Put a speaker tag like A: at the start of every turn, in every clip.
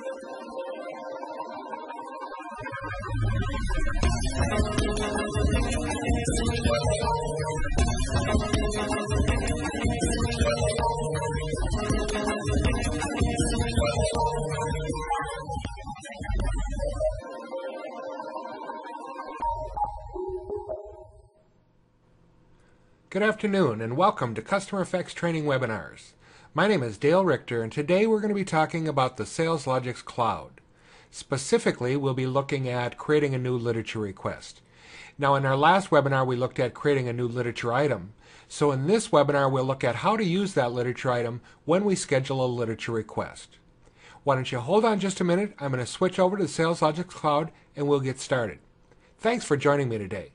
A: Good afternoon and welcome to Customer Effects Training Webinars. My name is Dale Richter and today we're going to be talking about the SalesLogix Cloud. Specifically, we'll be looking at creating a new literature request. Now in our last webinar we looked at creating a new literature item. So in this webinar we'll look at how to use that literature item when we schedule a literature request. Why don't you hold on just a minute, I'm going to switch over to the SalesLogix Cloud and we'll get started. Thanks for joining me today.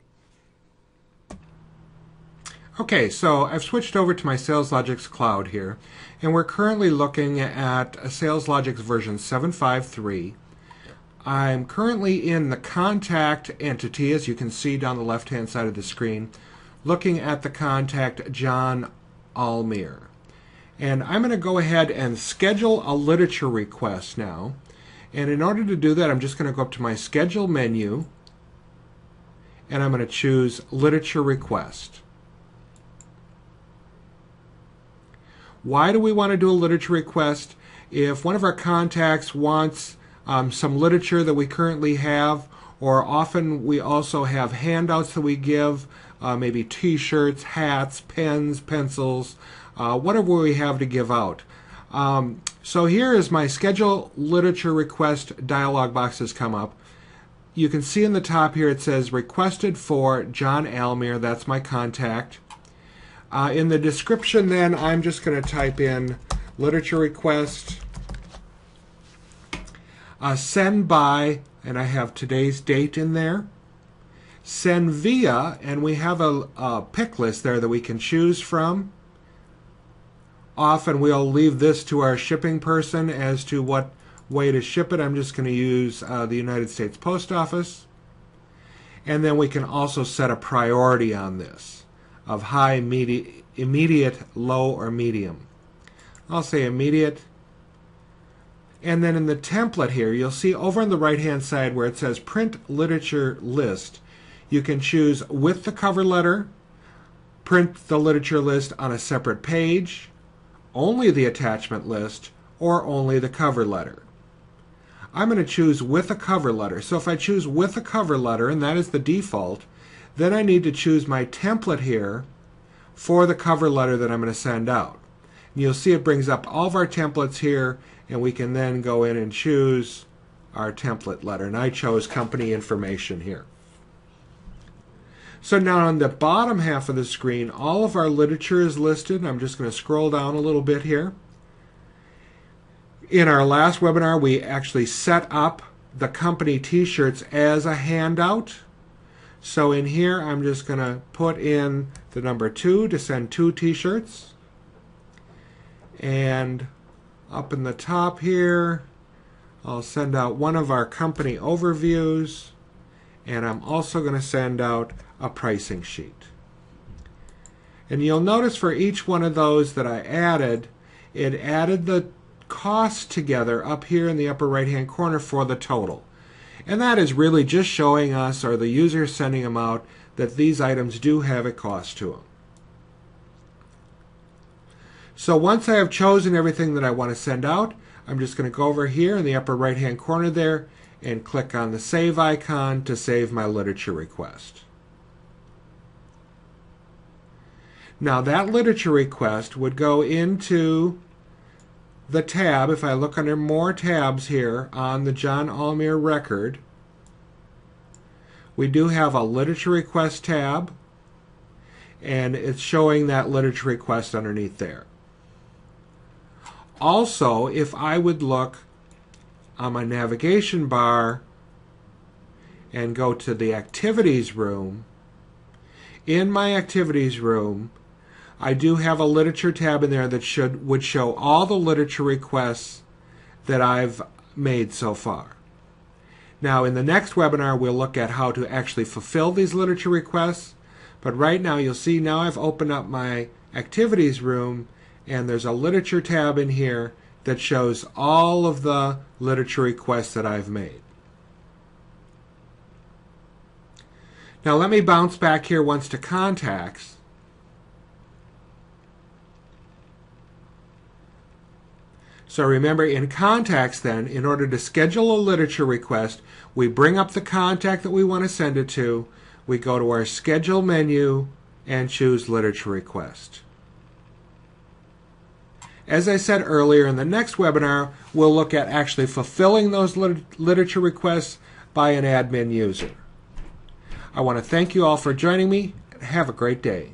A: Okay, so I've switched over to my SalesLogix Cloud here, and we're currently looking at a SalesLogix version 7.5.3. I'm currently in the contact entity, as you can see down the left-hand side of the screen, looking at the contact John Almir. And I'm going to go ahead and schedule a literature request now. And in order to do that, I'm just going to go up to my Schedule menu, and I'm going to choose Literature Request. Why do we want to do a literature request? If one of our contacts wants some literature that we currently have, or often we also have handouts that we give, maybe t-shirts, hats, pens, pencils, whatever we have to give out. So here is my Schedule Literature Request dialog box has come up. You can see in the top here it says requested for John Almir, that's my contact. In the description then, I'm just going to type in literature request, send by, and I have today's date in there, send via, and we have a pick list there that we can choose from. Often we'll leave this to our shipping person as to what way to ship it. I'm just going to use the United States Post Office. And then we can also set a priority on this of high, immediate, low, or medium. I'll say immediate. And then in the template here, you'll see over on the right-hand side where it says Print Literature List, you can choose with the cover letter, print the literature list on a separate page, only the attachment list, or only the cover letter. I'm going to choose with a cover letter. So if I choose with a cover letter, and that is the default, then I need to choose my template here for the cover letter that I'm going to send out. And you'll see it brings up all of our templates here, and we can then go in and choose our template letter. And I chose company information here. So now on the bottom half of the screen, all of our literature is listed. I'm just going to scroll down a little bit here. In our last webinar, we actually set up the company t-shirts as a handout. So in here, I'm just going to put in the number 2 to send 2 t-shirts. And up in the top here, I'll send out one of our company overviews. And I'm also going to send out a pricing sheet. And you'll notice for each one of those that I added, it added the costs together up here in the upper right-hand corner for the total. And that is really just showing us, or the user sending them out, that these items do have a cost to them. So once I have chosen everything that I want to send out, I'm just going to go over here in the upper right hand corner there and click on the save icon to save my literature request. Now that literature request would go into the tab. If I look under more tabs here on the John Almir record, we do have a literature request tab, and it's showing that literature request underneath there. Also, if I would look on my navigation bar and go to the activities room, in my activities room I do have a literature tab in there that would show all the literature requests that I've made so far. Now in the next webinar we'll look at how to actually fulfill these literature requests, but right now you'll see now I've opened up my activities room and there's a literature tab in here that shows all of the literature requests that I've made. Now let me bounce back here once to contacts. So remember, in contacts then, in order to schedule a literature request, we bring up the contact that we want to send it to, we go to our schedule menu and choose literature request. As I said earlier, in the next webinar, we'll look at actually fulfilling those literature requests by an admin user. I want to thank you all for joining me, and have a great day.